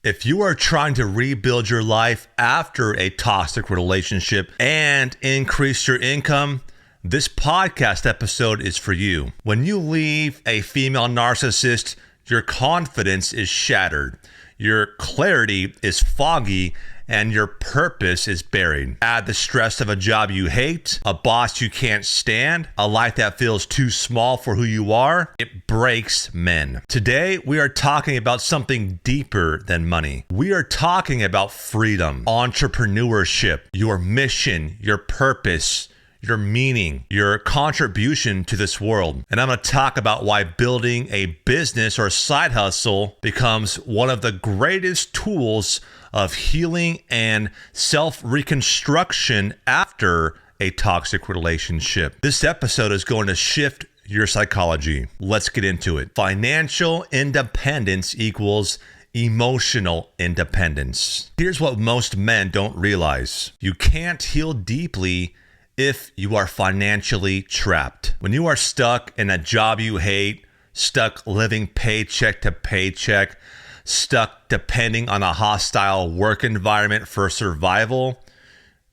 If you are trying to rebuild your life after a toxic relationship and increase your income, this podcast episode is for you. When you leave a female narcissist, your confidence is shattered, your clarity is foggy, and your purpose is buried. Add the stress of a job you hate, a boss you can't stand, a life that feels too small for who you are. It breaks men. Today, we are talking about something deeper than money. We are talking about freedom, entrepreneurship, your mission, your purpose, your meaning, your contribution to this world. And I'm going to talk about why building a business or side hustle becomes one of the greatest tools of healing and self-reconstruction after a toxic relationship. This episode is going to shift your psychology. Let's get into it. Financial independence equals emotional independence. Here's what most men don't realize. You can't heal deeply if you are financially trapped. When you are stuck in a job you hate, stuck living paycheck to paycheck, stuck depending on a hostile work environment for survival,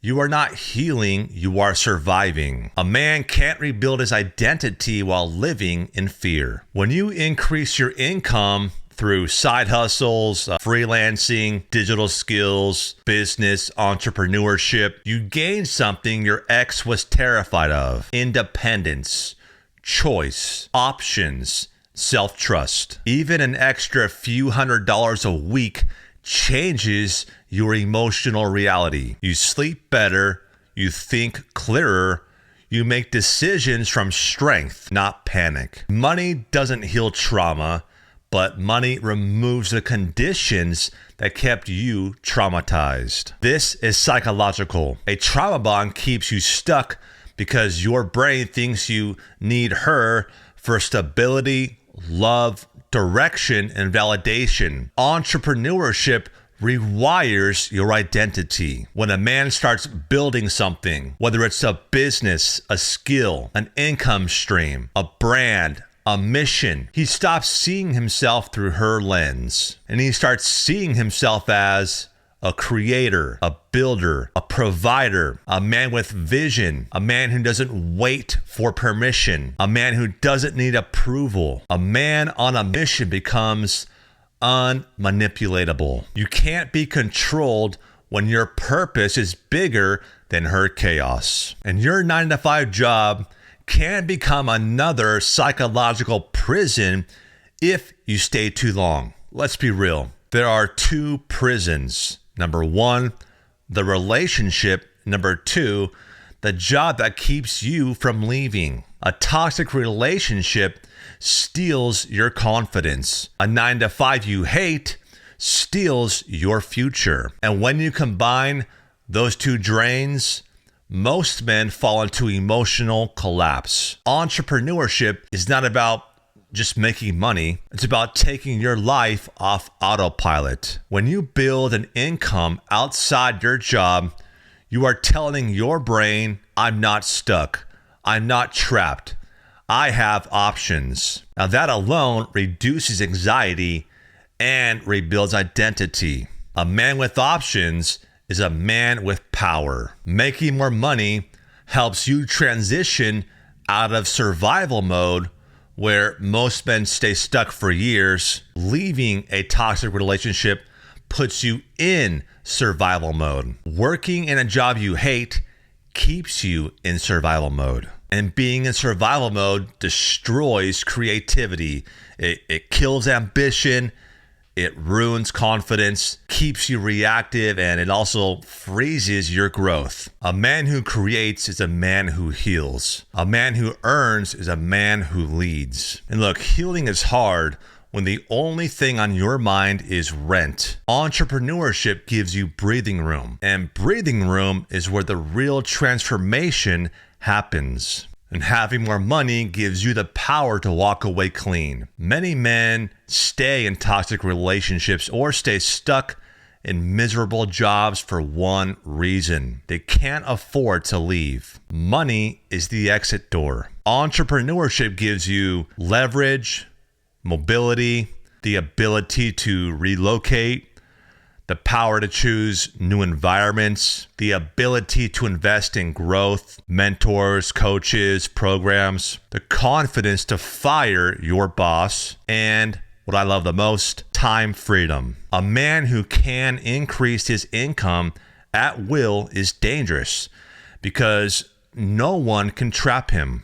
you are not healing, you are surviving. A man can't rebuild his identity while living in fear. When you increase your income through side hustles, freelancing, digital skills, business, entrepreneurship, you gain something your ex was terrified of: independence, choice, options, self-trust. Even an extra few $100s a week changes your emotional reality. You sleep better, you think clearer, you make decisions from strength, not panic. Money doesn't heal trauma, but money removes the conditions that kept you traumatized. This is psychological. A trauma bond keeps you stuck because your brain thinks you need her for stability, love, direction, and validation. Entrepreneurship rewires your identity. When a man starts building something, whether it's a business, a skill, an income stream, a brand, a mission, he stops seeing himself through her lens, and he starts seeing himself as a creator, a builder, a provider, a man with vision, a man who doesn't wait for permission, a man who doesn't need approval. A man on a mission becomes unmanipulatable. You can't be controlled when your purpose is bigger than her chaos. And your 9-to-5 job can become another psychological prison if you stay too long. Let's be real. There are two prisons. Number one, the relationship. Number two, the job that keeps you from leaving. A toxic relationship steals your confidence. A 9-to-5 you hate steals your future. And when you combine those two drains, most men fall into emotional collapse. Entrepreneurship is not about just making money. It's about taking your life off autopilot. When you build an income outside your job, you are telling your brain, I'm not stuck. I'm not trapped. I have options. Now that alone reduces anxiety and rebuilds identity. A man with options is a man with power. Making more money helps you transition out of survival mode, where most men stay stuck for years. Leaving a toxic relationship puts you in survival mode. Working in a job you hate keeps you in survival mode. And being in survival mode destroys creativity. It kills ambition. It ruins confidence, keeps you reactive, and it also freezes your growth. A man who creates is a man who heals. A man who earns is a man who leads. And look, healing is hard when the only thing on your mind is rent. Entrepreneurship gives you breathing room, and breathing room is where the real transformation happens. And having more money gives you the power to walk away clean. Many men stay in toxic relationships or stay stuck in miserable jobs for one reason: they can't afford to leave. Money is the exit door. Entrepreneurship gives you leverage, mobility, the ability to relocate, the power to choose new environments, the ability to invest in growth, mentors, coaches, programs, the confidence to fire your boss, and what I love the most, time freedom. A man who can increase his income at will is dangerous because no one can trap him.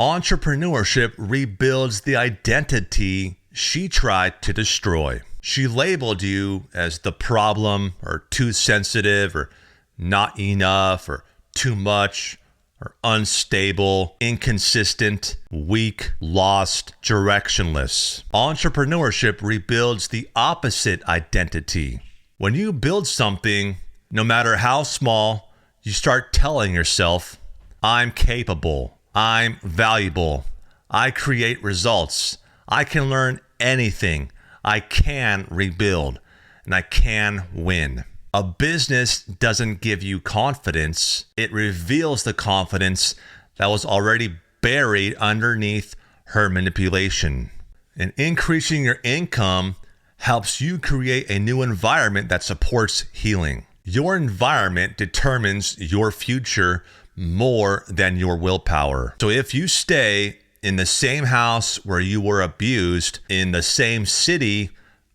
Entrepreneurship rebuilds the identity she tried to destroy. She labeled you as the problem, or too sensitive, or not enough, or too much, or unstable, inconsistent, weak, lost, directionless. Entrepreneurship rebuilds the opposite identity. When you build something, no matter how small, you start telling yourself, I'm capable, I'm valuable, I create results, I can learn anything, I can rebuild, and I can win. A business doesn't give you confidence. It reveals the confidence that was already buried underneath her manipulation. And increasing your income helps you create a new environment that supports healing. Your environment determines your future more than your willpower. So if you stay in the same house where you were abused, in the same city,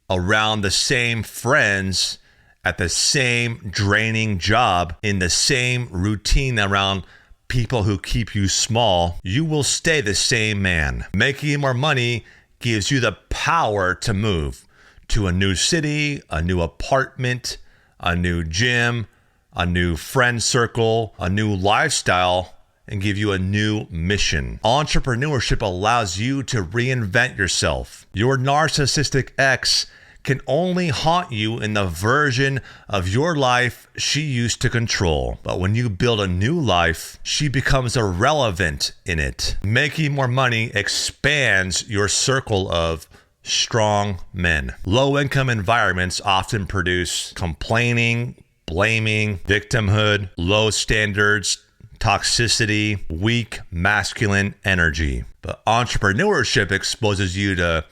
around the same friends, at the same draining job, in the same routine around people who keep you small, you will stay the same man. Making more money gives you the power to move to a new city, a new apartment, a new gym, a new friend circle, a new lifestyle, and give you a new mission. Entrepreneurship allows you to reinvent yourself. Your narcissistic ex can only haunt you in the version of your life she used to control. But when you build a new life, she becomes irrelevant in it. Making more money expands your circle of strong men. Low-income environments often produce complaining, blaming, victimhood, low standards, toxicity, weak masculine energy. But entrepreneurship exposes you to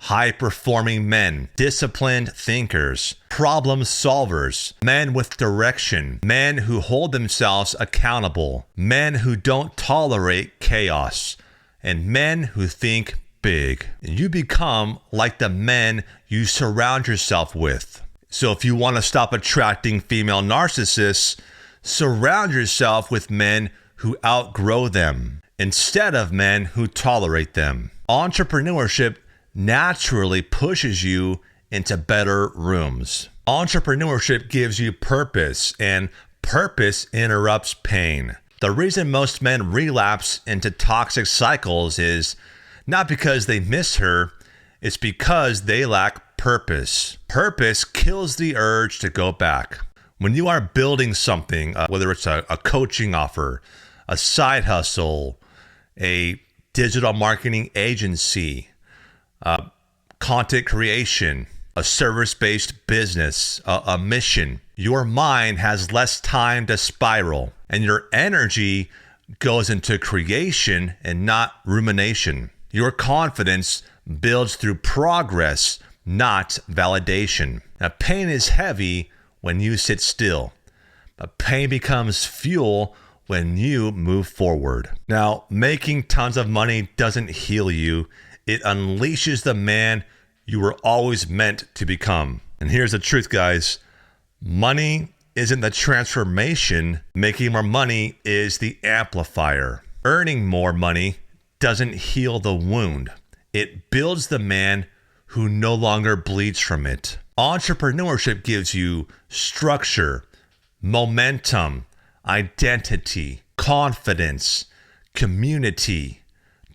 high-performing men, disciplined thinkers, problem solvers, men with direction, men who hold themselves accountable, men who don't tolerate chaos, and men who think big. And you become like the men you surround yourself with. So if you want to stop attracting female narcissists, surround yourself with men who outgrow them instead of men who tolerate them. Entrepreneurship naturally pushes you into better rooms. Entrepreneurship gives you purpose, and purpose interrupts pain. The reason most men relapse into toxic cycles is not because they miss her, it's because they lack purpose. Purpose kills the urge to go back. When you are building something, whether it's a coaching offer, a side hustle, a digital marketing agency, content creation, a service-based business, a mission, your mind has less time to spiral, and your energy goes into creation and not rumination. Your confidence builds through progress, not validation. Now, pain is heavy when you sit still, but pain becomes fuel when you move forward. Now, making tons of money doesn't heal you. It unleashes the man you were always meant to become. And here's the truth, guys. Money isn't the transformation. Making more money is the amplifier. Earning more money doesn't heal the wound. It builds the man who no longer bleeds from it. Entrepreneurship gives you structure, momentum, identity, confidence, community,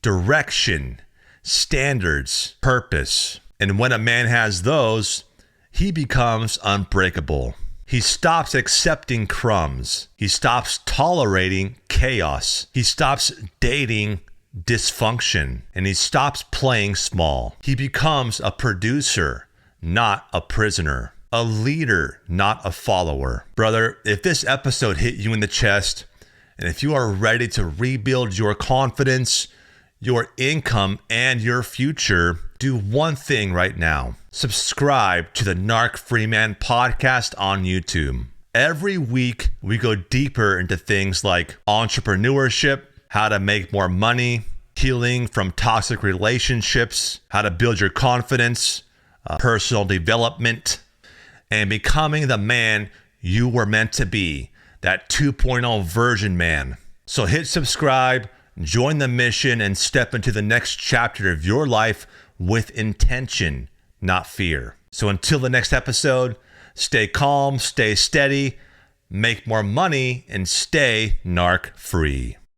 direction, standards, purpose. And when a man has those, he becomes unbreakable. He stops accepting crumbs. He stops tolerating chaos. He stops dating dysfunction. And he stops playing small. He becomes a producer, not a prisoner. A leader, not a follower. Brother, if this episode hit you in the chest, and if you are ready to rebuild your confidence, your income, and your future, do one thing right now. subscribe to the Narc Free Man podcast on YouTube. Every week, we go deeper into things like entrepreneurship, how to make more money, healing from toxic relationships, how to build your confidence, personal development, and becoming the man you were meant to be, that 2.0 version man. So hit subscribe, join the mission, and step into the next chapter of your life with intention, not fear. So until the next episode, stay calm, stay steady, make more money, and stay narc free.